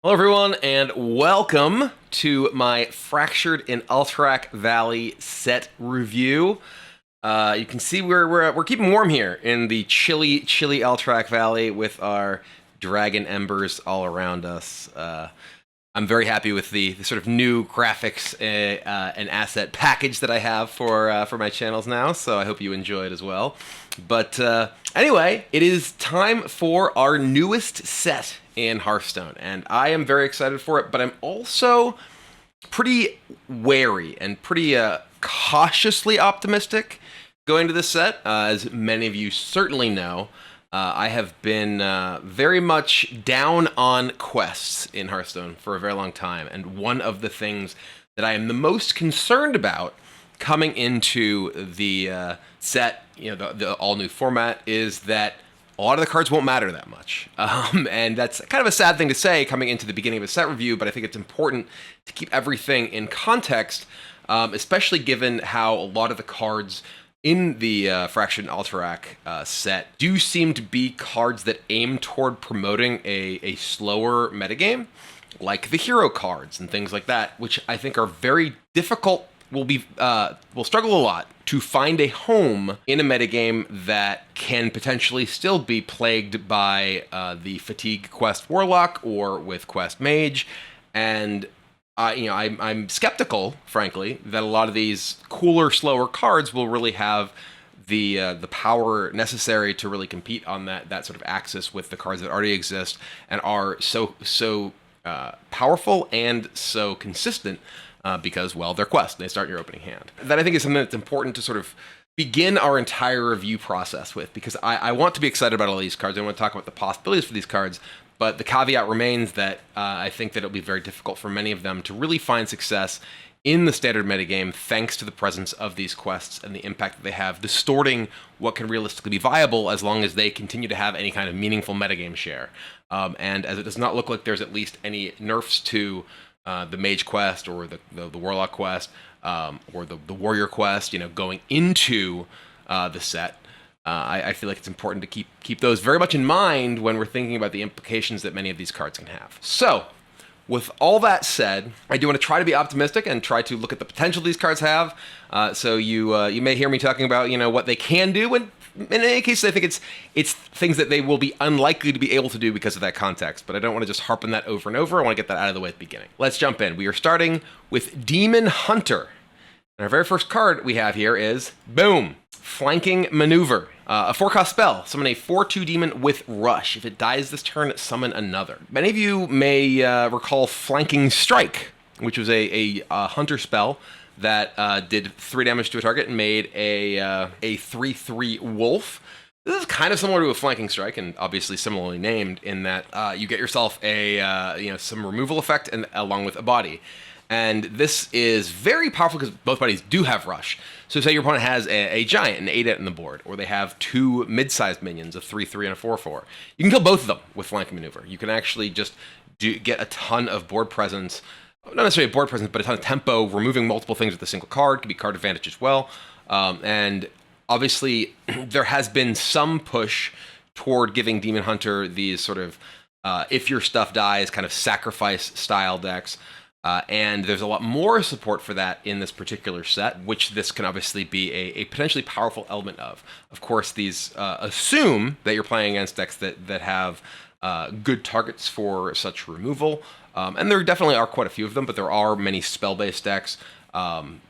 Hello, everyone, and welcome to my Fractured in Alterac Valley set review. You can see we're keeping warm here in the chilly Alterac Valley with our dragon embers all around us. I'm very happy with the sort of new graphics and asset package that I have for my channels now, so I hope you enjoy it as well. But anyway, it is time for our newest set in Hearthstone, and I am very excited for it, but I'm also pretty wary and pretty cautiously optimistic going to this set. As many of you certainly know, I have been very much down on quests in Hearthstone for a very long time, and one of the things that I am the most concerned about coming into the set, the all-new format, is that a lot of the cards won't matter that much. And that's kind of a sad thing to say coming into the beginning of a set review, but I think it's important to keep everything in context, especially given how a lot of the cards in the Fractured and Alterac set do seem to be cards that aim toward promoting a slower metagame, like the hero cards and things like that, which I think are very difficult, will struggle a lot to find a home in a metagame that can potentially still be plagued by the Fatigue Quest Warlock or with Quest Mage. And I'm skeptical, frankly, that a lot of these cooler, slower cards will really have the power necessary to really compete on that sort of axis with the cards that already exist and are so powerful and so consistent because, well, they're quests. They start in your opening hand. That, I think, is something that's important to sort of begin our entire review process with, because I want to be excited about all these cards. I want to talk about the possibilities for these cards. But the caveat remains that I think that it'll be very difficult for many of them to really find success in the standard metagame, thanks to the presence of these quests and the impact that they have, distorting what can realistically be viable as long as they continue to have any kind of meaningful metagame share. And as it does not look like there's at least any nerfs to the Mage quest or the Warlock quest or the Warrior quest, going into the set, I feel like it's important to keep those very much in mind when we're thinking about the implications that many of these cards can have. So, with all that said, I do want to try to be optimistic and try to look at the potential these cards have. So you may hear me talking about what they can do, and in any case, I think it's things that they will be unlikely to be able to do because of that context. But I don't want to just harp on that over and over. I want to get that out of the way at the beginning. Let's jump in. We are starting with Demon Hunter. And our very first card we have here is, boom, Flanking Maneuver. A 4-cost spell. Summon a 4/2 demon with Rush. If it dies this turn, summon another. Many of you may recall Flanking Strike, which was a hunter spell that did 3 damage to a target and made a 3/3 wolf. This is kind of similar to a Flanking Strike, and obviously similarly named in that you get yourself some removal effect and along with a body. And this is very powerful because both bodies do have Rush. So say your opponent has a Giant, an Adept in the board, or they have 2 mid-sized minions, a 3/3 and a 4/4. You can kill both of them with Flanking Maneuver. You can actually just get a ton of board presence, not necessarily a board presence, but a ton of tempo, removing multiple things with a single card. Could be card advantage as well. And obviously, there has been some push toward giving Demon Hunter these sort of, if your stuff dies, kind of sacrifice-style decks. And there's a lot more support for that in this particular set, which this can obviously be a potentially powerful element of. Of course, these assume that you're playing against decks that have good targets for such removal. And there definitely are quite a few of them, but there are many spell-based decks,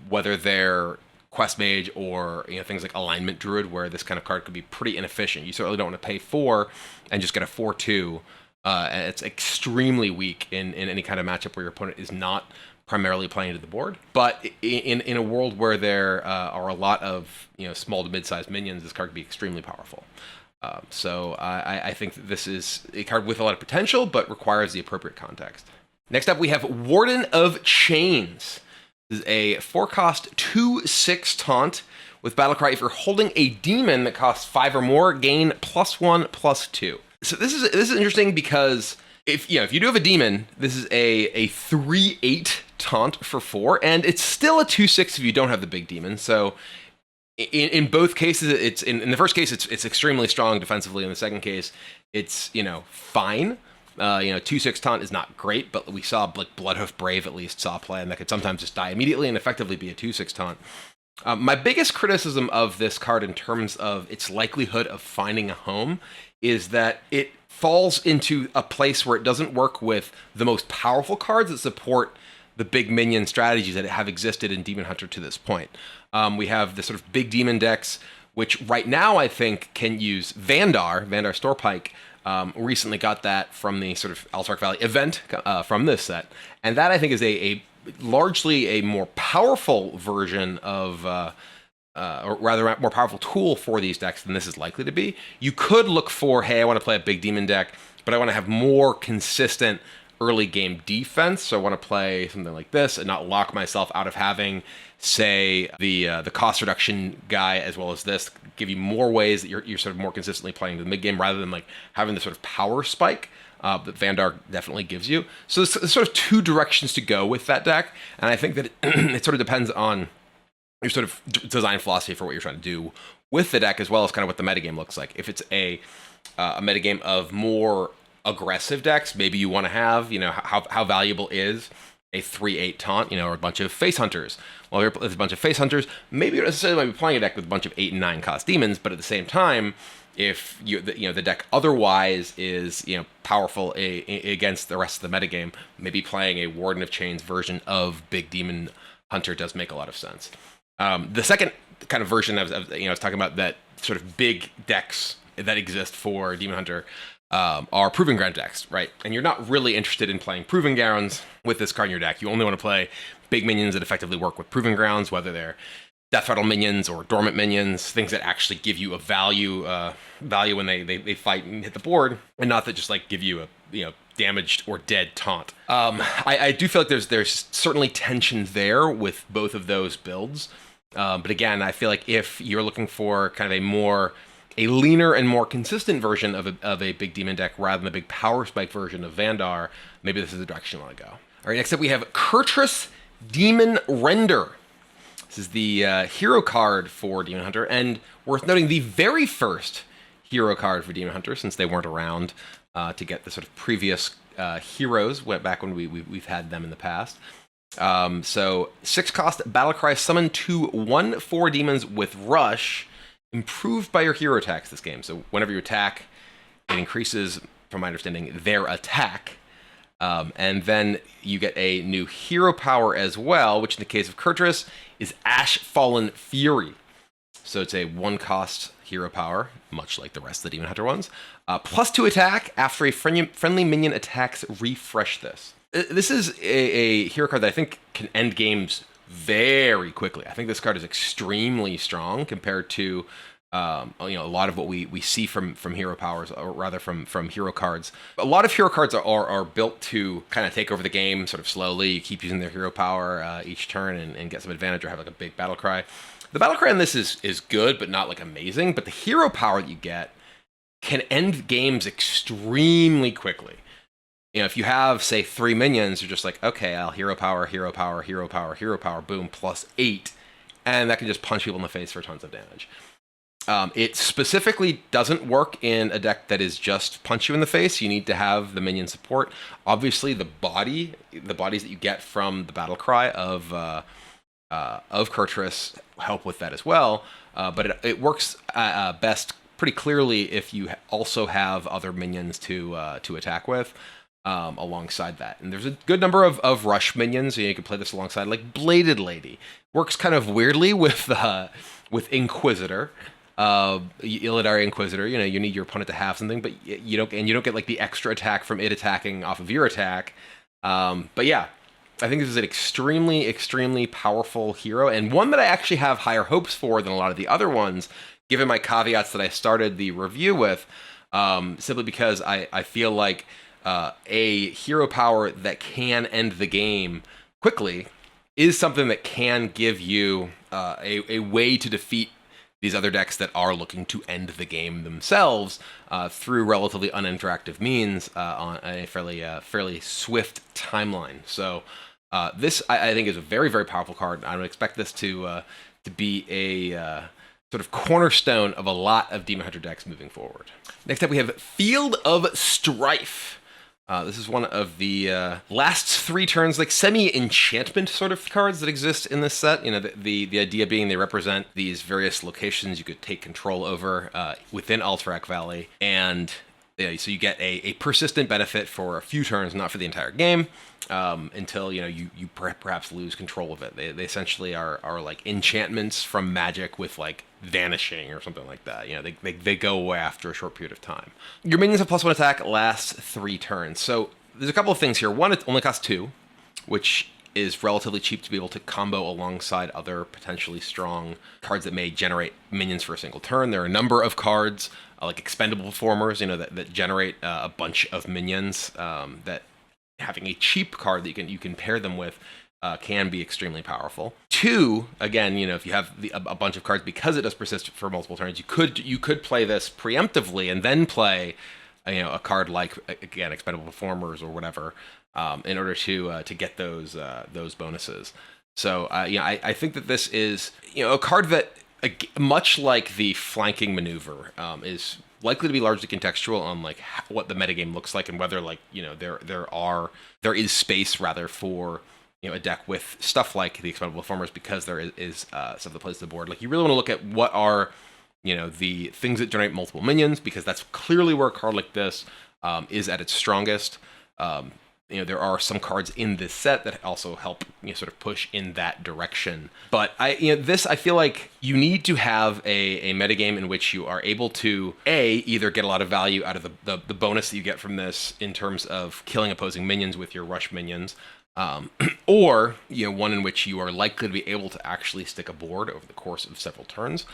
whether they're Quest Mage or things like Alignment Druid, where this kind of card could be pretty inefficient. You certainly don't want to pay 4 and just get a 4/2. And it's extremely weak in any kind of matchup where your opponent is not primarily playing to the board. But in a world where there are a lot of small to mid-sized minions, this card can be extremely powerful. So I think that this is a card with a lot of potential, but requires the appropriate context. Next up, we have Warden of Chains. This is a 4-cost 2/6 taunt with Battlecry. If you're holding a demon that costs 5 or more, gain +1/+2. So this is interesting because if you do have a demon, this is a 3/8 taunt for 4, and it's still a 2/6 if you don't have the big demon. So in both cases, it's in the first case it's extremely strong defensively. In the second case, it's fine. You know, 2/6 taunt is not great, but we saw like Bloodhoof Brave at least saw play, and that could sometimes just die immediately and effectively be a 2/6 taunt. My biggest criticism of this card in terms of its likelihood of finding a home is that it falls into a place where it doesn't work with the most powerful cards that support the big minion strategies that have existed in Demon Hunter to this point. We have the sort of big demon decks, which right now I think can use Vandar Storepike. Recently got that from the sort of Alterac Valley event from this set. And that I think is a largely a more powerful version of, or rather more powerful tool for these decks than this is likely to be. You could look for, hey, I want to play a big demon deck, but I want to have more consistent early game defense. So I want to play something like this and not lock myself out of having, say, the cost reduction guy as well as this, give you more ways that you're sort of more consistently playing the mid game rather than like having the sort of power spike that Vanguard definitely gives you. So there's sort of two directions to go with that deck, and I think that it sort of depends on your sort of design philosophy for what you're trying to do with the deck, as well as kind of what the metagame looks like. If it's a metagame of more aggressive decks, maybe you want to have, you know, how valuable is a 3/8 taunt, you know, or a bunch of face hunters. Well, if there's a bunch of face hunters, maybe you don't necessarily might be playing a deck with a bunch of 8 and 9 cost demons, but at the same time, if the deck otherwise is, you know, powerful against the rest of the metagame, maybe playing a Warden of Chains version of Big Demon Hunter does make a lot of sense. The second kind of version of I was talking about that sort of big decks that exist for Demon Hunter are Proving Ground decks, right? And you're not really interested in playing Proving Grounds with this card in your deck. You only want to play big minions that effectively work with Proving Grounds, whether they're Death Rattle minions or Dormant minions, things that actually give you a value when they fight and hit the board, and not that just like give you a damaged or dead taunt. I do feel like there's certainly tension there with both of those builds, but again, I feel like if you're looking for kind of a leaner and more consistent version of a big demon deck rather than the big power spike version of Vandar, maybe this is the direction you want to go. All right, next up we have Curtris Demon Render. This is the hero card for Demon Hunter, and worth noting, the very first hero card for Demon Hunter, since they weren't around to get the sort of previous heroes, went back when we've had them in the past. So 6 cost Battlecry, summon 2 1/4 demons with Rush, improved by your hero attacks this game. So whenever you attack, it increases, from my understanding, their attack. And then you get a new hero power as well, which in the case of Curtris is Ash Fallen Fury. So it's a 1 cost hero power, much like the rest of the Demon Hunter ones. +2 attack. After a friendly minion attacks, refresh this. This is a hero card that I think can end games very quickly. I think this card is extremely strong compared to a lot of what we see from hero powers, or rather from hero cards. A lot of hero cards are built to kind of take over the game sort of slowly. You keep using their hero power each turn and get some advantage, or have like a big battle cry. The battle cry on this is good, but not like amazing. But the hero power that you get can end games extremely quickly. You know, if you have, say, 3 minions, you're just like, okay, I'll hero power, hero power, hero power, hero power, boom, +8. And that can just punch people in the face for tons of damage. It specifically doesn't work in a deck that is just punch you in the face. You need to have the minion support. Obviously, the bodies that you get from the battle cry of Curtris help with that as well. But it works best pretty clearly if you also have other minions to attack with. Alongside that, and there's a good number of rush minions. You can play this alongside, like Bladed Lady. Works kind of weirdly with Inquisitor, Illidari Inquisitor. You know, you need your opponent to have something, but you don't get like the extra attack from it attacking off of your attack. But yeah, I think this is an extremely powerful hero, and one that I actually have higher hopes for than a lot of the other ones, given my caveats that I started the review with. Simply because I feel like a hero power that can end the game quickly is something that can give you a way to defeat these other decks that are looking to end the game themselves through relatively uninteractive means on a fairly swift timeline. So this, I think, is a very powerful card. I would expect this to be a sort of cornerstone of a lot of Demon Hunter decks moving forward. Next up, we have Field of Strife. This is one of the last 3 turns, like semi-enchantment sort of cards that exist in this set. You know, the idea being they represent these various locations you could take control over within Alterac Valley, and so you get a persistent benefit for a few turns, not for the entire game, until you perhaps lose control of it. They essentially are like enchantments from Magic with like vanishing or something like that. You know, they go away after a short period of time. Your minions have +1 attack, lasts 3 turns. So there's a couple of things here. One, it only costs 2, which is relatively cheap to be able to combo alongside other potentially strong cards that may generate minions for a single turn. There are a number of cards, like expendable performers, that generate a bunch of minions. That having a cheap card that you can pair them with can be extremely powerful. 2, again, if you have a bunch of cards, because it does persist for multiple turns, you could play this preemptively and then play a card like, again, expendable performers or whatever, in order to get those bonuses. So I think that this is a card that, much like the flanking maneuver, is likely to be largely contextual on like what the metagame looks like, and whether there is space rather for a deck with stuff like the expendable performers, because there is stuff that plays to the board. Like, you really want to look at what are the things that generate multiple minions, because that's clearly where a card like this is at its strongest. There are some cards in this set that also help sort of push in that direction. But I feel like you need to have a metagame in which you are able to either get a lot of value out of the bonus that you get from this in terms of killing opposing minions with your rush minions, or one in which you are likely to be able to actually stick a board over the course of several turns.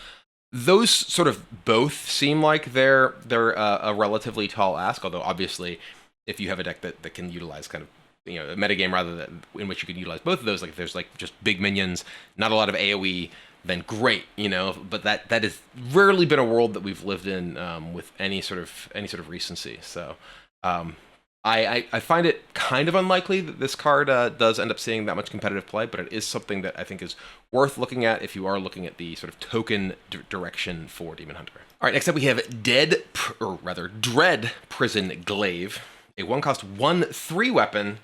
Those sort of both seem like they're a relatively tall ask, although obviously, if you have a deck that can utilize kind of a metagame in which you can utilize both of those, like if there's like just big minions, not a lot of AoE, then great, But that has rarely been a world that we've lived in with any sort of recency. So I find it kind of unlikely that this card does end up seeing that much competitive play, but it is something that I think is worth looking at if you are looking at the sort of token direction for Demon Hunter. All right, next up we have Dread Prison Glaive. A 1-cost 1/3 weapon.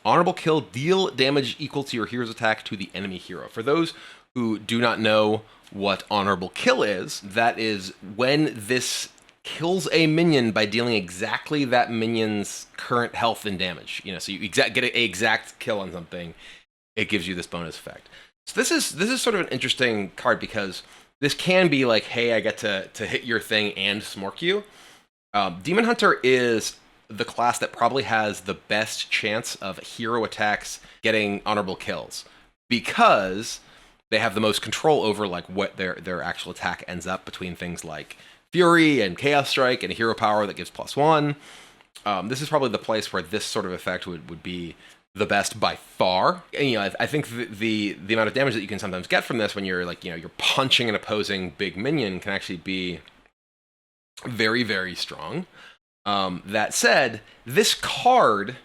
Honorable kill, deal damage equal to your hero's attack to the enemy hero. For those who do not know what honorable kill is, that is when this kills a minion by dealing exactly that minion's current health and damage. So you get an exact kill on something, it gives you this bonus effect. So this is sort of an interesting card, because this can be like, hey, I get to hit your thing and smork you. Demon Hunter is the class that probably has the best chance of hero attacks getting honorable kills, because they have the most control over like what their actual attack ends up, between things like Fury and Chaos Strike and a hero power that gives +1. This is probably the place where this sort of effect would be the best by far. And, I think the amount of damage that you can sometimes get from this when you're like, you're punching an opposing big minion can actually be very, very strong. That said, this card,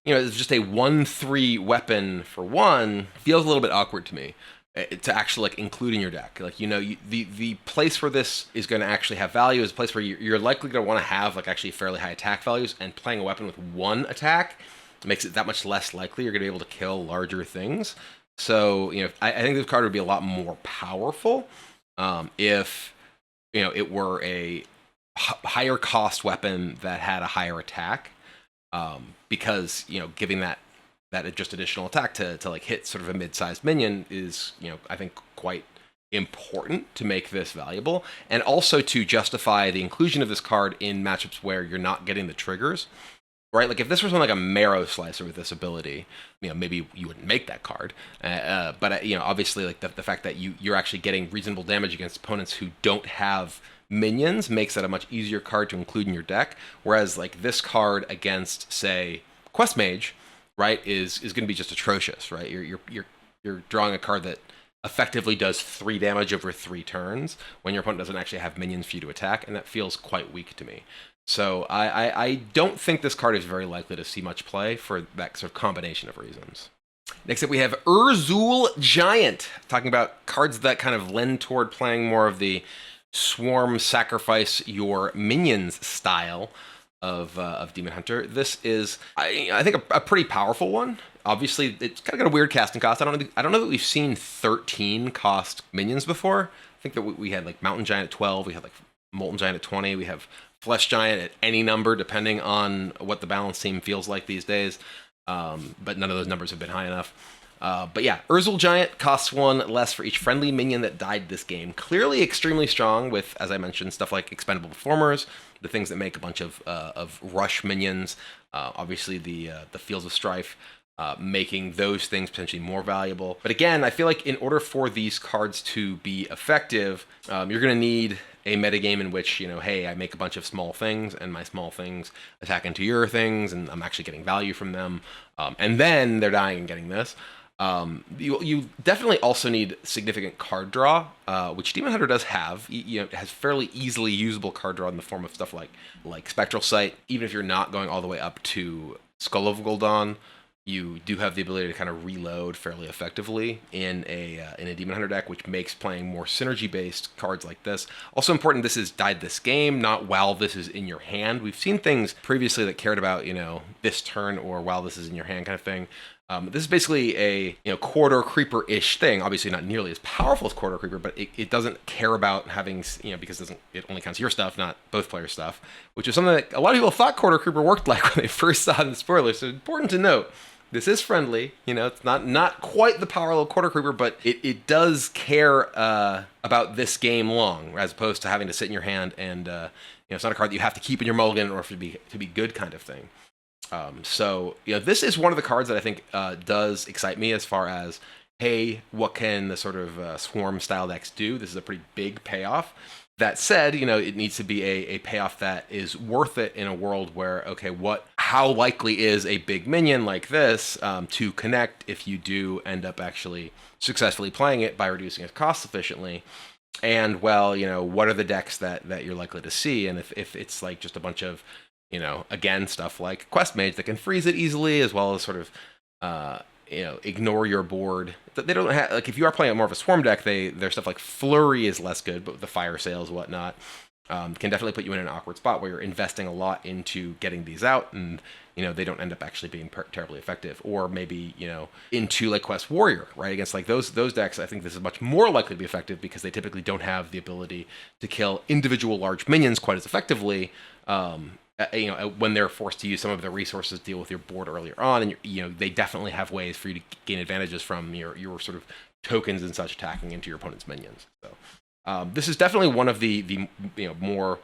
is just a 1/3 weapon for 1, feels a little bit awkward to me to actually like include in your deck. Like, the place where this is going to actually have value is a place where you're likely going to want to have like actually fairly high attack values, and playing a weapon with 1 attack makes it that much less likely you're going to be able to kill larger things. So, I think this card would be a lot more powerful if, it were a higher cost weapon that had a higher attack, because giving that just additional attack to like hit sort of a mid-sized minion is I think quite important to make this valuable, and also to justify the inclusion of this card in matchups where you're not getting the triggers, right? Like, if this was on like a Marrow Slicer with this ability, maybe you wouldn't make that card, but obviously like the fact that you're actually getting reasonable damage against opponents who don't have minions makes that a much easier card to include in your deck. Whereas like this card against, say, Quest Mage, right, is going to be just atrocious, right? You're drawing a card that effectively does 3 damage over 3 turns when your opponent doesn't actually have minions for you to attack, and that feels quite weak to me. So I don't think this card is very likely to see much play for that sort of combination of reasons. Next up we have Urzul Giant, talking about cards that kind of lend toward playing more of the swarm sacrifice your minions style. of Demon Hunter. This is, I think, a pretty powerful one. Obviously, it's kind of got a weird casting cost. I don't know that we've seen 13 cost minions before. I think that we had like Mountain Giant at 12. We had like Molten Giant at 20. We have Flesh Giant at any number, depending on what the balance team feels like these days. But none of those numbers have been high enough. But yeah, Urzul Giant costs 1 less for each friendly minion that died this game. Clearly extremely strong with, as I mentioned, stuff like Expendable Performers, the things that make a bunch of rush minions. Obviously, the Fields of Strife, making those things potentially more valuable. But again, I feel like in order for these cards to be effective, you're going to need a metagame in which, hey, I make a bunch of small things, and my small things attack into your things, and I'm actually getting value from them. And then they're dying and getting this. You definitely also need significant card draw, which Demon Hunter does have. It has fairly easily usable card draw in the form of stuff like Spectral Sight. Even if you're not going all the way up to Skull of Gul'dan, you do have the ability to kind of reload fairly effectively in a Demon Hunter deck, which makes playing more synergy-based cards like this. Also important, this is died this game, not while this is in your hand. We've seen things previously that cared about, this turn or while this is in your hand kind of thing. This is basically a Corridor Creeper-ish thing. Obviously not nearly as powerful as Corridor Creeper, but it doesn't care about having, because it only counts your stuff, not both players' stuff, which is something that a lot of people thought Corridor Creeper worked like when they first saw it in the spoilers. So it's important to note. This is friendly, it's not quite the power of Corridor Creeper, but it does care about this game long, as opposed to having to sit in your hand and it's not a card that you have to keep in your mulligan in order for it to be good kind of thing. So this is one of the cards that I think does excite me as far as, hey, what can the sort of swarm style decks do? This is a pretty big payoff. That said, it needs to be a payoff that is worth it in a world where, okay, how likely is a big minion like this to connect if you do end up actually successfully playing it by reducing its cost sufficiently? And, well, what are the decks that you're likely to see? And if it's like just a bunch of, again, stuff like Quest Mage that can freeze it easily, as well as sort of, ignore your board. They don't have, like, if you are playing more of a swarm deck, their stuff like Flurry is less good, but the fire sales, whatnot, can definitely put you in an awkward spot where you're investing a lot into getting these out, and they don't end up actually being terribly effective. Or maybe into like Quest Warrior, right? Against like those decks, I think this is much more likely to be effective because they typically don't have the ability to kill individual large minions quite as effectively. When they're forced to use some of their resources to deal with your board earlier on, and they definitely have ways for you to gain advantages from your sort of tokens and such attacking into your opponent's minions. So this is definitely one of the more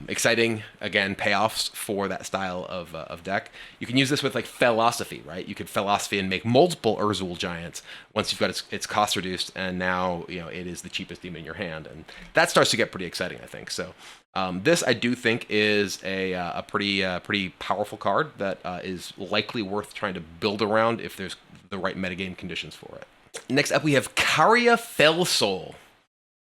exciting, again, payoffs for that style of deck. You can use this with like Philosophy, right? You could Philosophy and make multiple Urzul Giants once you've got its cost reduced, and now it is the cheapest demon in your hand, and that starts to get pretty exciting, I think. So this, I do think, is a pretty powerful card that is likely worth trying to build around if there's the right metagame conditions for it. Next up, we have Karya Fellsoul,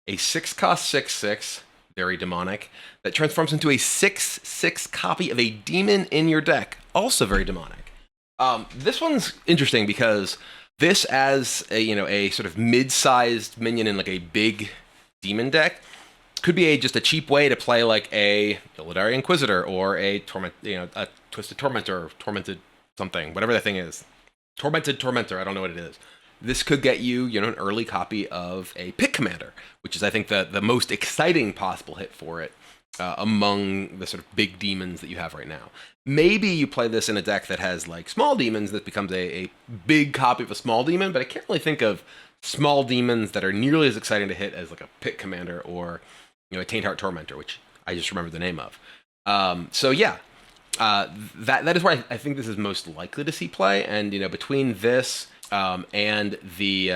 a 6-cost 6/6, very demonic, that transforms into a 6/6 copy of a demon in your deck, also very demonic. This one's interesting because this, as a sort of mid-sized minion in like a big demon deck, could be just a cheap way to play like a Illidari Inquisitor or a a Twisted Tormentor, Tormented something, whatever that thing is. Tormented Tormentor, I don't know what it is. This could get you, an early copy of a Pit Commander, which is, I think, the most exciting possible hit for it among the sort of big demons that you have right now. Maybe you play this in a deck that has like small demons that becomes a big copy of a small demon, but I can't really think of small demons that are nearly as exciting to hit as like a Pit Commander or a Taint Heart Tormentor, which I just remembered the name of. So yeah, that is where I think this is most likely to see play. And between this and the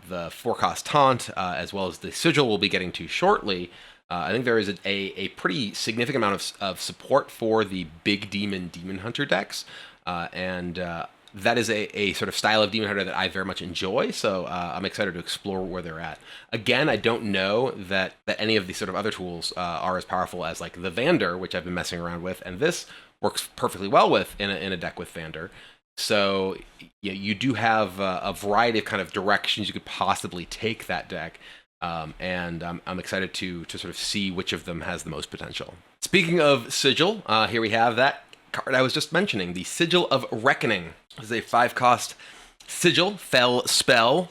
4-cost Taunt, as well as the Sigil we'll be getting to shortly, I think there is a pretty significant amount of support for the big demon Hunter decks, and that is a sort of style of Demon Hunter that I very much enjoy, so I'm excited to explore where they're at. Again, I don't know that any of these sort of other tools are as powerful as like the Vander, which I've been messing around with, and this works perfectly well with in a deck with Vander. So you do have a variety of kind of directions you could possibly take that deck, and I'm excited to sort of see which of them has the most potential. Speaking of Sigil, here we have that card I was just mentioning, the Sigil of Reckoning. This is a 5-cost Sigil, Fell spell.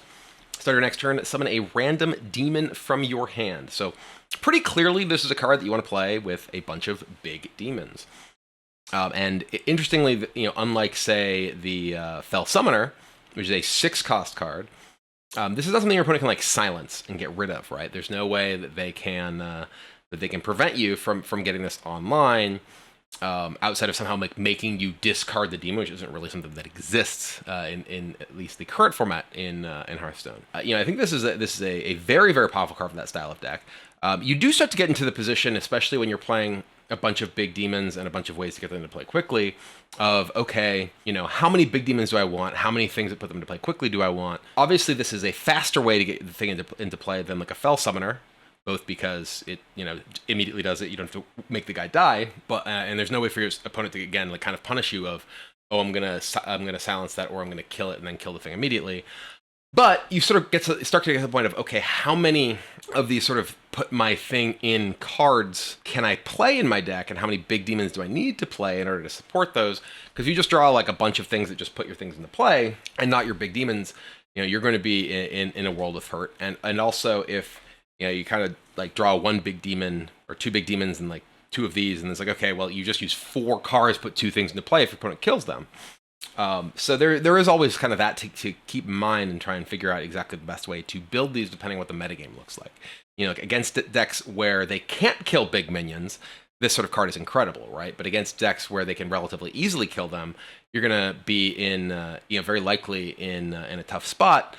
Start your next turn, summon a random demon from your hand. So pretty clearly this is a card that you want to play with a bunch of big demons. And interestingly, unlike, say, the Fell Summoner, which is a 6-cost card, this is not something your opponent can like silence and get rid of, right? There's no way that they can prevent you from getting this online, outside of somehow like making you discard the demon, which isn't really something that exists in at least the current format in Hearthstone. I think this is a very, very powerful card for that style of deck. You do start to get into the position, especially when you're playing a bunch of big demons and a bunch of ways to get them to play quickly, of, okay, how many big demons do I want? How many things that put them to play quickly do I want? Obviously, this is a faster way to get the thing into play than like a Fell Summoner, both because it, immediately does it. You don't have to make the guy die, but and there's no way for your opponent to, again, like kind of punish you of, oh, I'm gonna silence that, or I'm gonna kill it and then kill the thing immediately. But you sort of start to get to the point of, okay, how many of these sort of put my thing in cards can I play in my deck, and how many big demons do I need to play in order to support those? Because you just draw like a bunch of things that just put your things into play and not your big demons, you're going to be in a world of hurt. And also if you kind of like draw one big demon or two big demons and like two of these, and it's like, okay, well, you just use 4 cards, put 2 things into play if your opponent kills them. So there is always kind of that to keep in mind and try and figure out exactly the best way to build these depending on what the metagame looks like. Against decks where they can't kill big minions, this sort of card is incredible, right? But against decks where they can relatively easily kill them, you're going to be in, very likely in a tough spot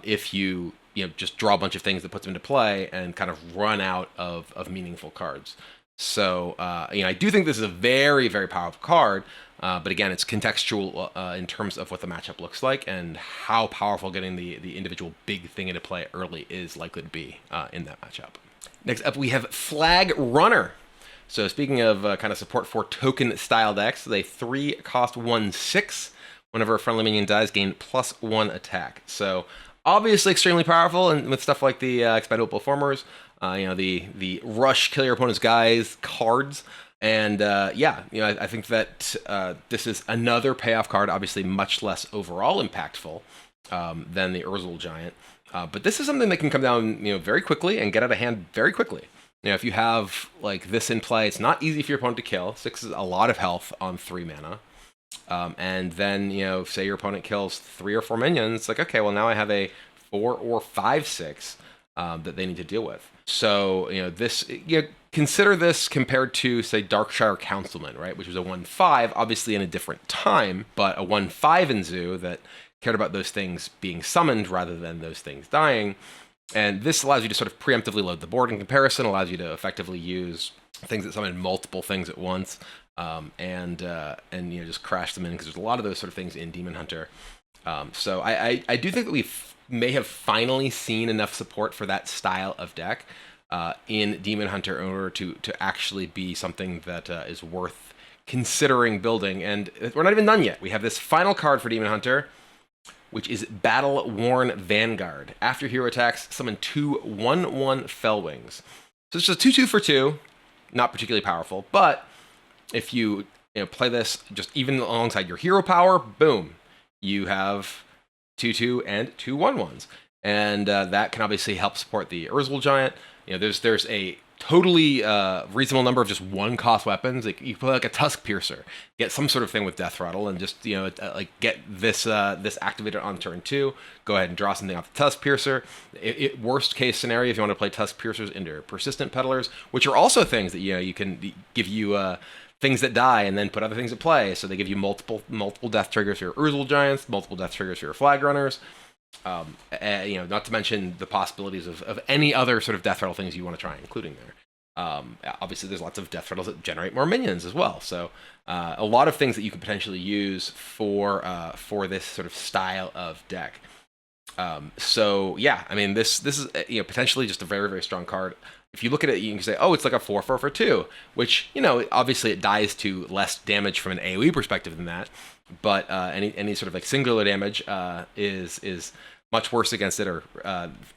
if you just draw a bunch of things that puts them into play and kind of run out of meaningful cards. So, I do think this is a very, very powerful card, but again, it's contextual in terms of what the matchup looks like and how powerful getting the individual big thing into play early is likely to be in that matchup. Next up, we have Flag Runner. So speaking of kind of support for token-style decks, they 3-cost 1/6. Whenever a friendly minion dies, gain +1 attack. So obviously extremely powerful, and with stuff like the Expendable Performers, the Rush, Kill Your Opponent's Guys cards. And I think that this is another payoff card, obviously much less overall impactful than the Urzul Giant. But this is something that can come down very quickly and get out of hand very quickly. If you have like this in play, it's not easy for your opponent to kill. 6 is a lot of health on 3 mana. And then, say your opponent kills 3 or 4 minions, it's like, okay, well, now I have a 4 or 5/6 that they need to deal with. So, this, consider this compared to, say, Darkshire Councilman, right? Which was a 1/5, obviously in a different time, but a 1/5 in Zoo that cared about those things being summoned rather than those things dying. And this allows you to sort of preemptively load the board in comparison, allows you to effectively use things that summon multiple things at once, and just crash them in, because there's a lot of those sort of things in Demon Hunter. So I do think that we may have finally seen enough support for that style of deck in Demon Hunter in order to actually be something that is worth considering building. And we're not even done yet. We have this final card for Demon Hunter, which is Battle-Worn Vanguard. After hero attacks, summon 2 1/1 Fellwings. So it's just 2/2 for 2, not particularly powerful, but if you play this just even alongside your hero power, boom, you have 2/2 and 2 1/1s. And that can obviously help support the Urzul Giant. There's a totally reasonable number of just 1-cost weapons. Like you play like a Tusk Piercer, get some sort of thing with Death Rattle, and just like get this activated on turn 2. Go ahead and draw something off the Tusk Piercer. Worst case scenario, if you want to play Tusk Piercers into Persistent Peddlers, which are also things that you can give you things that die and then put other things at play. So they give you multiple death triggers for your Urzul Giants, multiple death triggers for your Flag Runners. Not to mention the possibilities of any other sort of death rattle things you want to try including there. Obviously, there's lots of death rattles that generate more minions as well. So a lot of things that you could potentially use for this sort of style of deck. This is potentially just a very, very strong card. If you look at it, you can say, oh, it's like a 4/4 for 2, which obviously it dies to less damage from an AoE perspective than that. But any sort of like singular damage is much worse against it or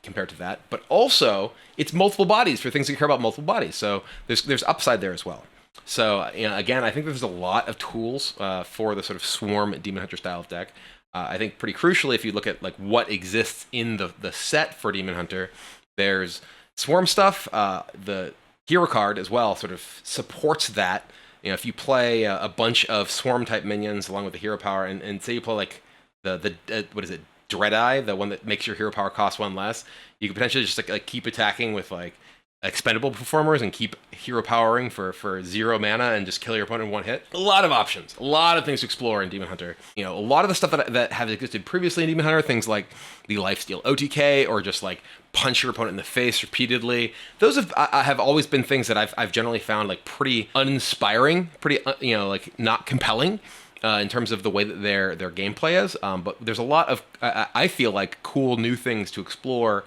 compared to that. But also, it's multiple bodies for things that care about multiple bodies. So there's upside there as well. So, again, I think there's a lot of tools for the sort of swarm Demon Hunter style of deck. I think pretty crucially, if you look at like what exists in the set for Demon Hunter, there's swarm stuff. The hero card as well sort of supports that. If you play a bunch of swarm type minions along with the hero power, and say you play like the what is it, Dreadeye, the one that makes your hero power cost one less, you could potentially just like keep attacking with like expendable performers and keep hero powering for 0 mana and just kill your opponent in one hit. A lot of options, a lot of things to explore in Demon Hunter. A lot of the stuff that have existed previously in Demon Hunter, things like the lifesteal OTK or just like punch your opponent in the face repeatedly. Those have always been things that I've generally found like pretty uninspiring, pretty like not compelling. In terms of the way that their gameplay is, but there's a lot of I feel like cool new things to explore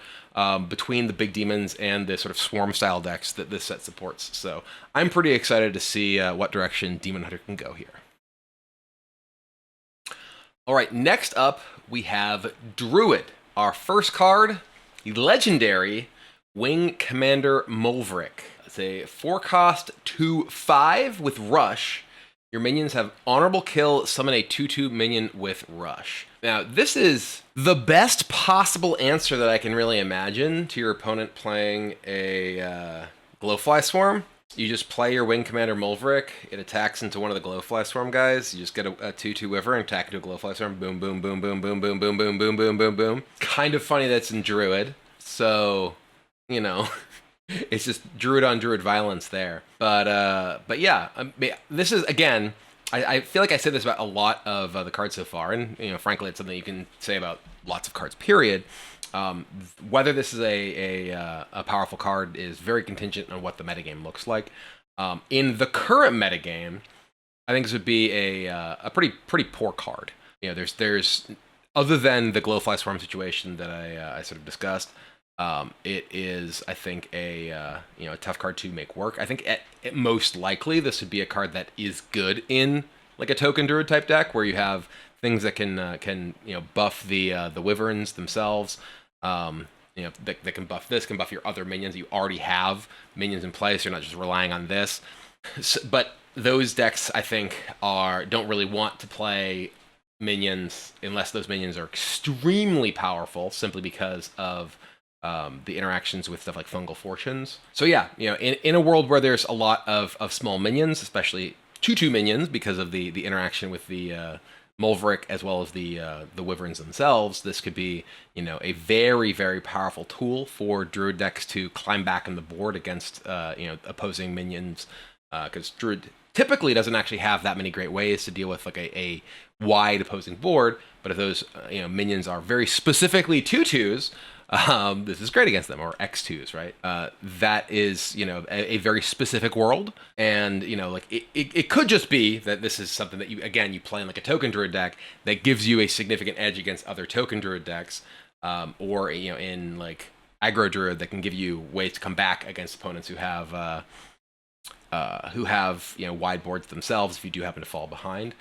between the big demons and the sort of swarm style decks that this set supports. So I'm pretty excited to see what direction Demon Hunter can go here. All right, next up we have Druid, our first card, the legendary Wing Commander Molvric. It's a 4-cost 2/5 with Rush. Your minions have honorable kill, summon a 2/2 minion with Rush. Now, this is the best possible answer that I can really imagine to your opponent playing a Glowfly Swarm. You just play your Wing Commander Molvric, it attacks into one of the Glowfly Swarm guys, you just get a 2/2 Wyvern and attack into a Glowfly Swarm, boom, boom, boom, boom, boom, boom, boom, boom, boom, boom, boom, boom. Kind of funny that's in Druid, so, it's just Druid on Druid violence there. But yeah, this is, again, I feel like I said this about a lot of the cards so far, and frankly, it's something you can say about lots of cards, period. Whether this is a powerful card is very contingent on what the metagame looks like. In the current metagame, I think this would be a pretty poor card. There's other than the Glowfly Swarm situation that I sort of discussed. It is, I think, a tough card to make work. I think at most likely this would be a card that is good in like a token Druid type deck where you have things that can buff the Wyverns themselves. That can buff this, can buff your other minions. You already have minions in place. You're not just relying on this. But those decks, I think, don't really want to play minions unless those minions are extremely powerful, simply because of the interactions with stuff like Fungal Fortunes. So yeah, in a world where there's a lot of small minions, especially 2/2 minions, because of the interaction with the Molvric as well as the Wyverns themselves, this could be a very, very powerful tool for Druid decks to climb back on the board against opposing minions, because Druid typically doesn't actually have that many great ways to deal with like a wide opposing board. But if those minions are very specifically 2/2s, this is great against them, or X2s, right? That is, a very specific world, and like it could just be that this is something that you play in like a token Druid deck that gives you a significant edge against other token Druid decks, or in like aggro Druid that can give you ways to come back against opponents who have wide boards themselves if you do happen to fall behind.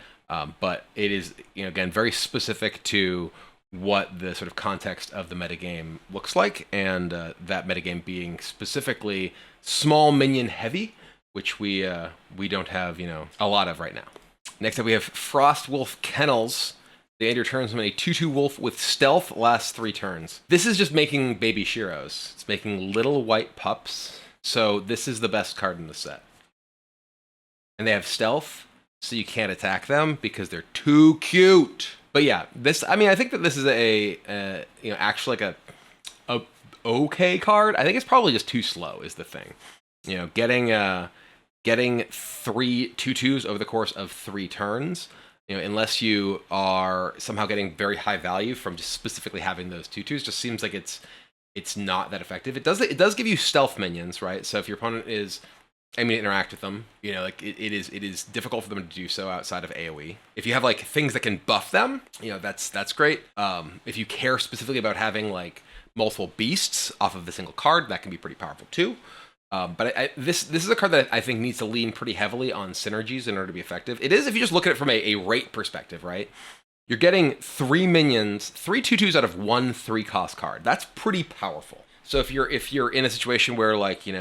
But it is again very specific to what the sort of context of the metagame looks like, and that metagame being specifically small minion heavy, which we don't have a lot of right now. Next up, we have Frostwolf Kennels. The end of your turn, summon a 2/2 wolf with stealth, lasts 3 turns. This is just making baby Shiros. It's making little white pups. So this is the best card in the set. And they have stealth, so you can't attack them because they're too cute. But yeah, I think that this is actually like a okay card. I think it's probably just too slow is the thing. Getting 3 2/2s over the course of 3 turns, unless you are somehow getting very high value from just specifically having those 2/2s, just seems like it's not that effective. It does give you stealth minions, right? So if your opponent is aiming to interact with them, it is difficult for them to do so outside of AoE. If you have like things that can buff them, that's great. If you care specifically about having like multiple beasts off of the single card, that can be pretty powerful too. But this is a card that I think needs to lean pretty heavily on synergies in order to be effective. It is if you just look at it from a rate perspective, right? You're getting 3 minions, 3 2/2s out of 1 3-cost card. That's pretty powerful. So if you're in a situation where like you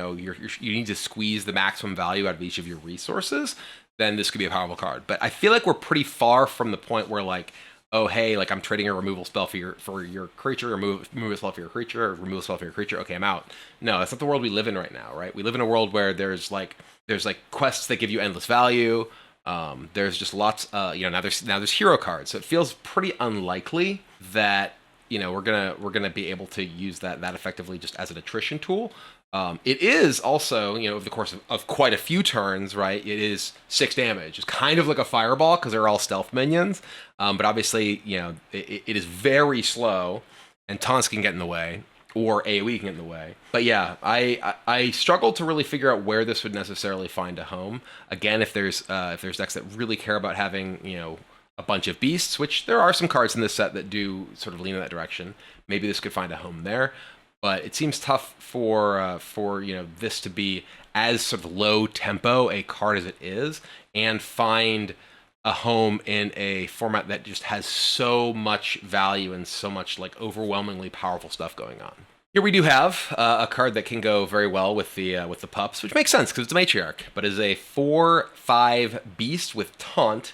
need to squeeze the maximum value out of each of your resources, then this could be a powerful card. But I feel like we're pretty far from the point where like, oh hey, like I'm trading a removal spell for your creature, or remove a spell for your creature, or removal spell for your creature. Okay, I'm out. No, that's not the world we live in right now, right? We live in a world where there's like quests that give you endless value. There's just lots. Now there's hero cards, so it feels pretty unlikely that we're gonna be able to use that effectively just as an attrition tool. It is also, over the course of quite a few turns, right? It is 6 damage. It's kind of like a fireball because they're all stealth minions. But obviously, it is very slow, and taunts can get in the way, or AoE can get in the way. But yeah, I struggle to really figure out where this would necessarily find a home. Again, if there's decks that really care about having, a bunch of beasts, which there are some cards in this set that do sort of lean in that direction. Maybe this could find a home there, but it seems tough for this to be as sort of low tempo a card as it is, and find a home in a format that just has so much value and so much like overwhelmingly powerful stuff going on. Here we do have a card that can go very well with the pups, which makes sense because it's a matriarch, but is a 4/5 beast with taunt.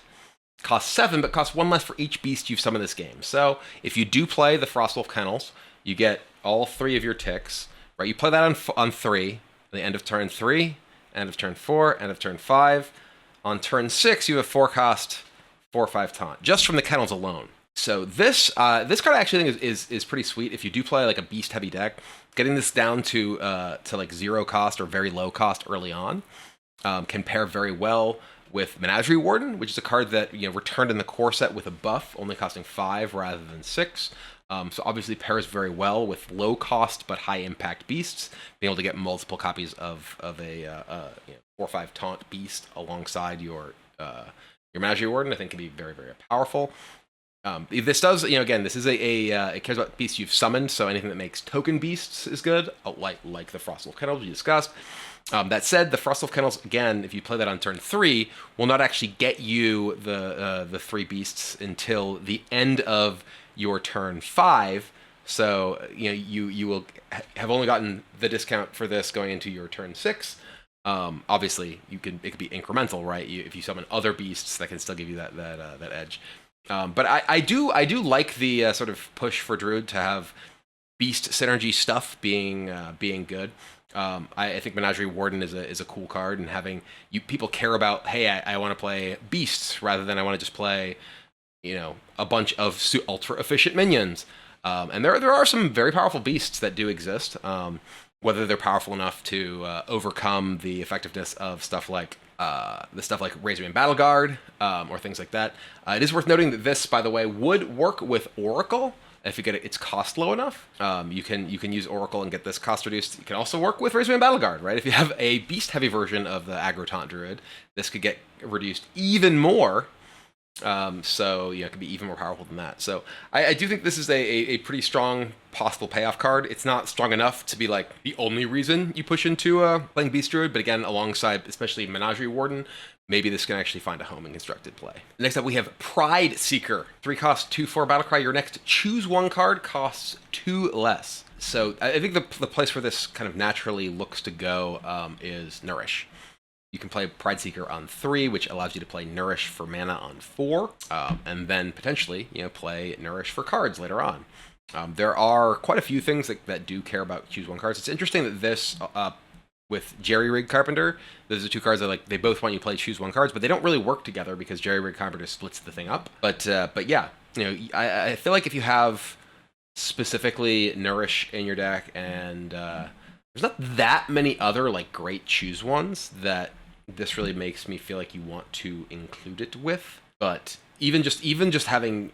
Costs 7, but costs 1 less for each beast you've summoned this game. So if you do play the Frostwolf Kennels, you get all 3 of your ticks. Right? You play that on 3, the end of turn 3, end of turn 4, end of turn 5. On turn 6, you have 4-cost 4/5 taunt, just from the Kennels alone. So this card I actually think is pretty sweet. If you do play like a beast heavy deck, getting this down to like 0 cost or very low cost early on can pair very well with Menagerie Warden, which is a card that returned in the core set with a buff, only costing 5 rather than 6. So obviously pairs very well with low cost but high impact beasts. Being able to get multiple copies of a 4/5 taunt beast alongside your Menagerie Warden, I think can be very, very powerful. This does, again, this is it cares about beasts you've summoned, so anything that makes token beasts is good, like the Frostwolf Kennels we discussed. That said, the Frostwolf Kennels, again, if you play that on turn 3, will not actually get you the 3 beasts until the end of your turn 5. So you will have only gotten the discount for this going into your turn 6. Obviously, it could be incremental, right? If you summon other beasts, that can still give you that edge. But I do like the sort of push for Druid to have beast synergy stuff being good. I think Menagerie Warden is a cool card, and having people care about, hey, I want to play beasts rather than I want to just play a bunch of ultra efficient minions. And there are some very powerful beasts that do exist. Whether they're powerful enough to overcome the effectiveness of stuff like Razorman Battle Guard or things like that. It is worth noting that this, by the way, would work with Oracle if you get its cost low enough. You can use Oracle and get this cost reduced. You can also work with Razorman Battle Guard, right? If you have a beast heavy version of the Aggro Taunt Druid, this could get reduced even more. So it could be even more powerful than that. So I do think this is a pretty strong possible payoff card. It's not strong enough to be like the only reason you push into playing Beast Druid, but again, alongside especially Menagerie Warden, maybe this can actually find a home in constructed play. Next up, we have Pride Seeker. 3 cost, 2/4 Battlecry. Your next choose 1 card costs 2 less. So I think the place where this kind of naturally looks to go is Nourish. You can play Pride Seeker on 3, which allows you to play Nourish for mana on 4, and then potentially, play Nourish for cards later on. There are quite a few things that do care about choose 1 cards. It's interesting that this, with Jerry Rig Carpenter, those are 2 cards that they both want you to play choose 1 cards, but they don't really work together because Jerry Rig Carpenter splits the thing up. But yeah, I feel like if you have specifically Nourish in your deck, and there's not that many other great choose ones that this really makes me feel like you want to include it with. But even just having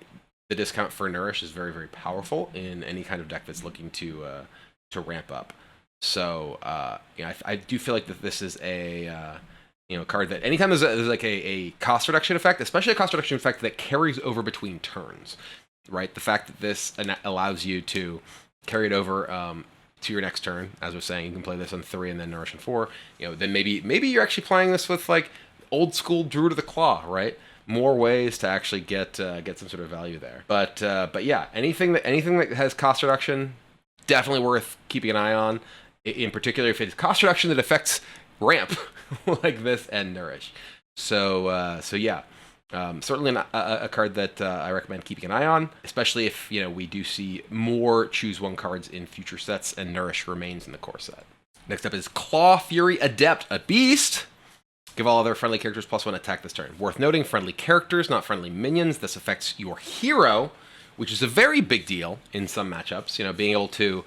the discount for Nourish is very, very powerful in any kind of deck that's looking to ramp up. So I do feel like that this is a card that anytime there's a cost reduction effect, especially a cost reduction effect that carries over between turns, right? The fact that this allows you to carry it over to your next turn, as I was saying, you can play this on 3 and then Nourish on 4. Then maybe you're actually playing this with old school Druid of the Claw, right? More ways to actually get some sort of value there. But yeah, anything that has cost reduction, definitely worth keeping an eye on, in particular if it's cost reduction that affects ramp like this and Nourish. So yeah, certainly a card that I recommend keeping an eye on, especially if we do see more choose one cards in future sets and Nourish remains in the core set. Next up is Claw Fury Adept, a beast. Give all other friendly characters +1 attack this turn. Worth noting, friendly characters, not friendly minions. This affects your hero, which is a very big deal in some matchups. Being able to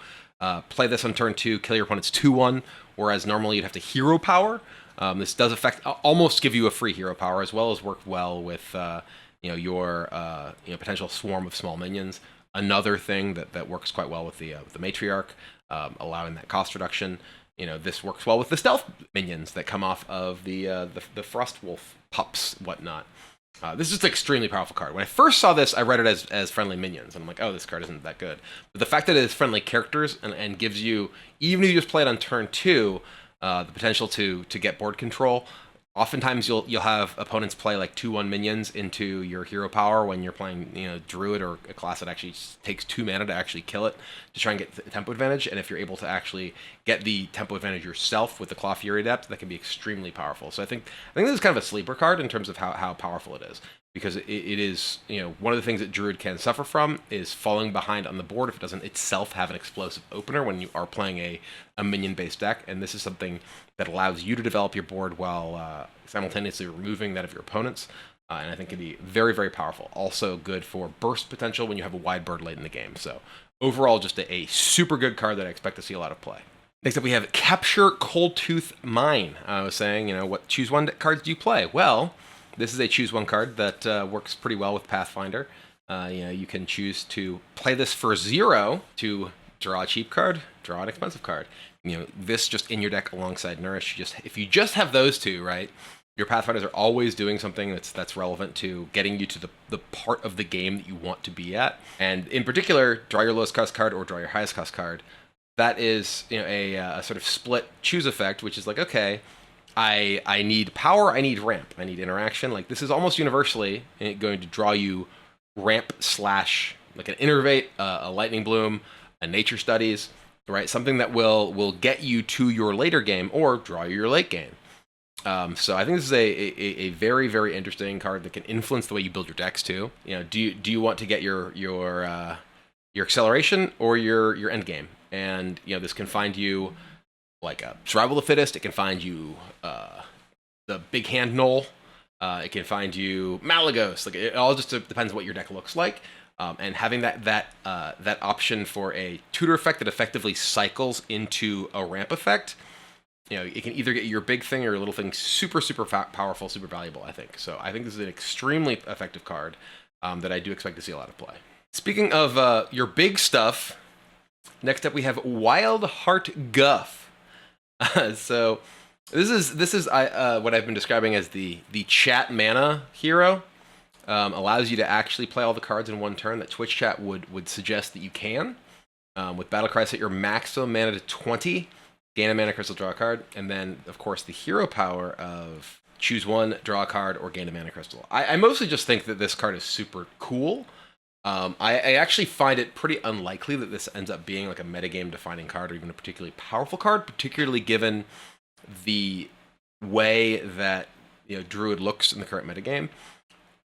play this on turn 2, kill your opponent's 2/1, whereas normally you'd have to hero power. This does almost give you a free hero power, as well as work well with your potential swarm of small minions. Another thing that works quite well with the Matriarch, allowing that cost reduction. This works well with the stealth minions that come off of the Frost Wolf pups, whatnot. This is just an extremely powerful card. When I first saw this, I read it as friendly minions, and I'm like, oh, this card isn't that good. But the fact that it is friendly characters and gives you, even if you just play it on turn 2, the potential to get board control. Oftentimes you'll have opponents play like 2/1 minions into your hero power when you're playing Druid or a class that actually takes 2 mana to actually kill it to try and get the tempo advantage. And if you're able to actually get the tempo advantage yourself with the Claw Fury Adept, that can be extremely powerful. So I think this is kind of a sleeper card in terms of how powerful it is, because it is one of the things that Druid can suffer from is falling behind on the board if it doesn't itself have an explosive opener when you are playing a minion based deck. And this is something that allows you to develop your board while simultaneously removing that of your opponents, and I think can be very, very powerful. Also good for burst potential when you have a wide bird late in the game. So overall, just a super good card that I expect to see a lot of play. Next up, we have Capture Coldtooth Mine. I was saying, what choose one cards do you play? Well, this is a choose one card that works pretty well with Pathfinder. You can choose to play this for 0 to draw a cheap card, draw an expensive card. This just in your deck alongside Nourish. If you just have those two, right, your Pathfinders are always doing something that's relevant to getting you to the part of the game that you want to be at. And in particular, draw your lowest cost card or draw your highest cost card. That is a sort of split choose effect, which is like, okay, I need power, I need ramp, I need interaction. Like, this is almost universally going to draw you ramp / like an Innervate, a Lightning Bloom, a Nature Studies, right? Something that will get you to your later game or draw you your late game. So I think this is a very, very interesting card that can influence the way you build your decks too. Do you want to get your acceleration or your end game? And this can find you like a Survival of the Fittest. It can find you the Big Hand Knoll. It can find you Malagos. Like, it all just depends on what your deck looks like. And having that option for a tutor effect that effectively cycles into a ramp effect, it can either get your big thing or your little thing super, super powerful, super valuable, I think. So I think this is an extremely effective card that I do expect to see a lot of play. Speaking of your big stuff, next up we have Wild Heart Guff. So this is what I've been describing as the chat mana hero. Allows you to actually play all the cards in one turn that Twitch chat would suggest that you can. With Battlecry, set your maximum mana to 20, gain a mana crystal, draw a card, and then, of course, the hero power of choose one, draw a card, or gain a mana crystal. I mostly just think that this card is super cool. I actually find it pretty unlikely that this ends up being like a metagame-defining card or even a particularly powerful card, particularly given the way that Druid looks in the current metagame.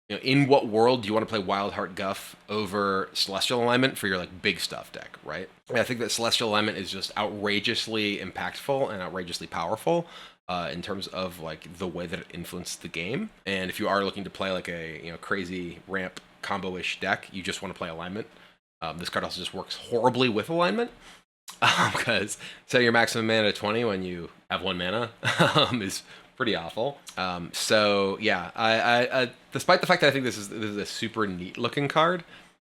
In what world do you want to play Wild Heart Guff over Celestial Alignment for your like big stuff deck, right? And I think that Celestial Alignment is just outrageously impactful and outrageously powerful in terms of like the way that it influences the game. And if you are looking to play like a crazy ramp combo-ish deck, you just want to play Alignment. This card also just works horribly with Alignment because setting your maximum mana to 20 when you have 1 mana is pretty awful. So yeah, I despite the fact that I think this is a super neat looking card,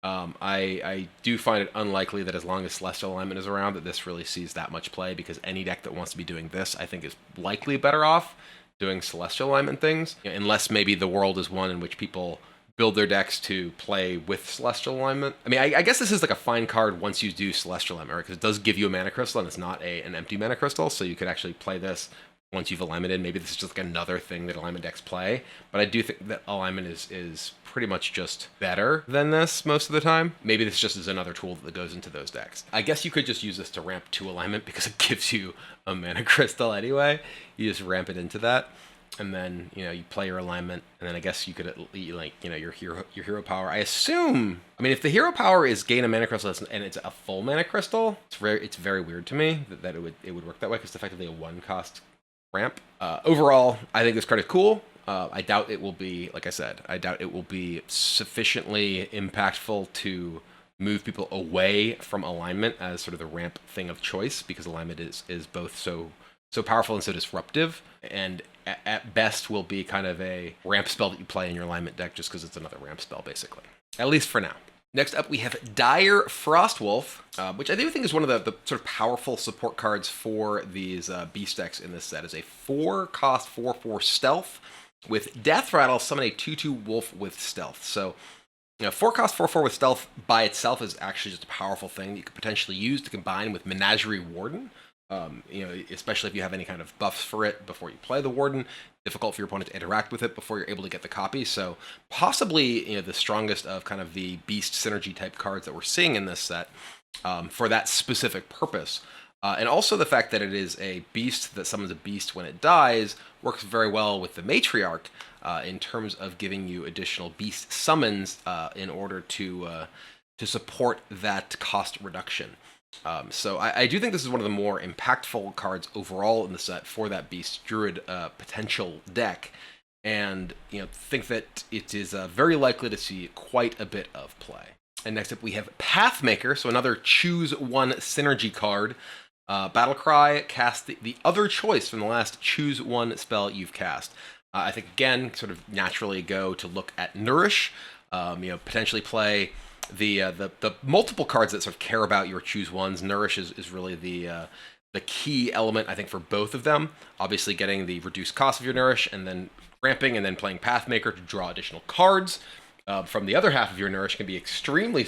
I do find it unlikely that as long as Celestial Alignment is around that this really sees that much play, because any deck that wants to be doing this, I think, is likely better off doing Celestial Alignment things, unless maybe the world is one in which people build their decks to play with Celestial Alignment. I mean, I guess this is like a fine card once you do Celestial Alignment, right? Because it does give you a mana crystal and it's not an empty mana crystal, so you could actually play this once you've alignmented. Maybe this is just like another thing that alignment decks play, but I do think that alignment is pretty much just better than this most of the time. Maybe this just is another tool that goes into those decks. I guess you could just use this to ramp 2 alignment because it gives you a mana crystal anyway. You just ramp it into that, and then you play your alignment, and then I guess you could your hero power. I assume. I mean, if the hero power is gain a mana crystal and it's a full mana crystal, it's very weird to me that it would work that way, because it's effectively a 1-cost ramp. Overall, I think this card is cool. I doubt it will be, like I said, I doubt it will be sufficiently impactful to move people away from alignment as sort of the ramp thing of choice, because alignment is both so powerful and so disruptive, and at best will be kind of a ramp spell that you play in your alignment deck just because it's another ramp spell, basically. At least for now. Next up, we have Dire Frostwolf, which I do think is one of the sort of powerful support cards for these beast decks in this set. Is a 4-cost 4/4 stealth with Death Rattle. Summon a 2/2 wolf with stealth. So, 4-cost 4/4 with stealth by itself is actually just a powerful thing that you could potentially use to combine with Menagerie Warden. Especially if you have any kind of buffs for it before you play the Warden. Difficult for your opponent to interact with it before you're able to get the copy. So possibly, the strongest of kind of the beast synergy type cards that we're seeing in this set for that specific purpose. And also the fact that it is a beast that summons a beast when it dies works very well with the Matriarch in terms of giving you additional beast summons in order to support that cost reduction. So I do think this is one of the more impactful cards overall in the set for that Beast Druid potential deck, and think that it is very likely to see quite a bit of play. And next up we have Pathmaker, so another choose one synergy card. Battlecry, cast the other choice from the last choose one spell you've cast. I think again, sort of naturally go to look at Nourish, potentially play the multiple cards that sort of care about your choose ones. Nourish is really the key element, I think, for both of them. Obviously getting the reduced cost of your Nourish, and then ramping, and then playing Pathmaker to draw additional cards from the other half of your Nourish can be extremely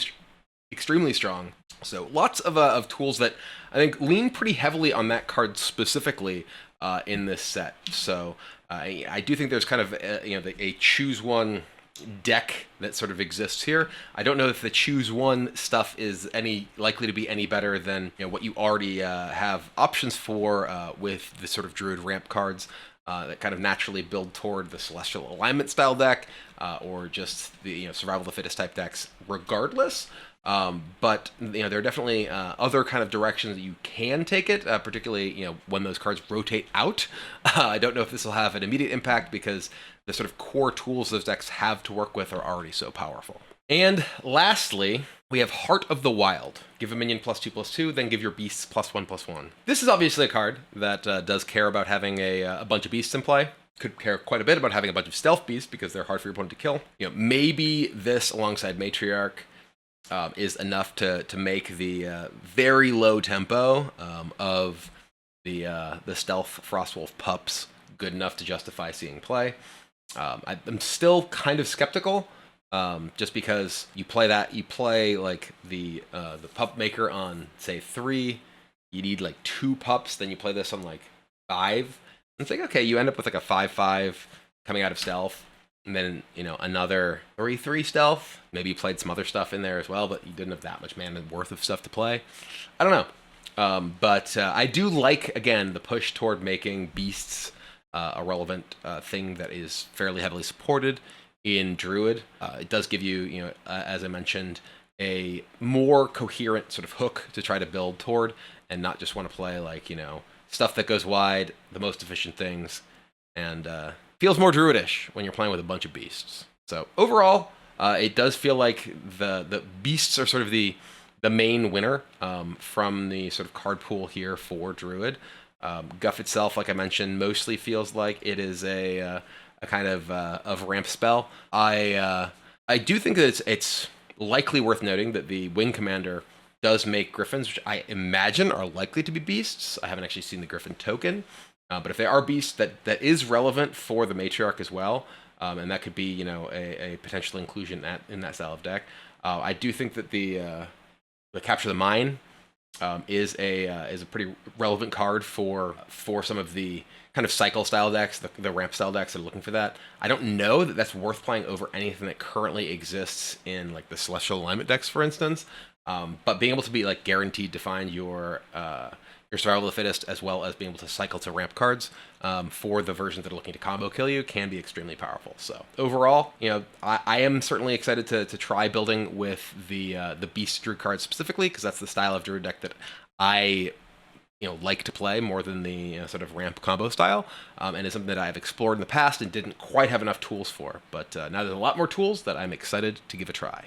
strong. So lots of tools that I think lean pretty heavily on that card specifically in this set. So I do think there's kind of a choose one deck that sort of exists here. I don't know if the choose one stuff is likely to be any better than what you already have options for with the sort of Druid ramp cards that kind of naturally build toward the Celestial Alignment style deck or just the Survival of the Fittest type decks regardless. But there are definitely other kind of directions that you can take it, particularly when those cards rotate out. I don't know if this will have an immediate impact because the sort of core tools those decks have to work with are already so powerful. And lastly, we have Heart of the Wild. Give a minion +2/+2, then give your beasts +1/+1. This is obviously a card that does care about having a bunch of beasts in play. Could care quite a bit about having a bunch of stealth beasts because they're hard for your opponent to kill. Maybe this alongside Matriarch is enough to make the very low tempo of the stealth Frostwolf pups good enough to justify seeing play. I'm still kind of skeptical, just because you play like the pup maker on say 3, you need like 2 pups, then you play this on like 5, and it's like okay, you end up with like a 5/5 coming out of stealth. And then, another 3/3 stealth. Maybe you played some other stuff in there as well, but you didn't have that much mana worth of stuff to play. I don't know. But I do like, again, the push toward making beasts a relevant thing that is fairly heavily supported in Druid. It does give you, as I mentioned, a more coherent sort of hook to try to build toward, and not just want to play like, stuff that goes wide, the most efficient things, and feels more Druidish when you're playing with a bunch of beasts. So overall, it does feel like the beasts are sort of the main winner from the sort of card pool here for Druid. Guff itself, like I mentioned, mostly feels like it is a kind of ramp spell. I do think that it's likely worth noting that the Wing Commander does make Griffins, which I imagine are likely to be beasts. I haven't actually seen the Griffin token. But if they are beasts, that is relevant for the Matriarch as well, and that could be a potential inclusion in that style of deck. I do think that the Capture the Mine is a pretty relevant card for some of the kind of cycle style decks, the ramp style decks that are looking for that. I don't know that that's worth playing over anything that currently exists in like the Celestial Alignment decks, for instance. But being able to be like guaranteed to find your Survival of the Fittest, as well as being able to cycle to ramp cards for the versions that are looking to combo kill you, can be extremely powerful. So overall, I am certainly excited to try building with the Beast Druid cards specifically, because that's the style of Druid deck that I like to play more than the sort of ramp combo style, and is something that I've explored in the past and didn't quite have enough tools for. But now there's a lot more tools that I'm excited to give a try.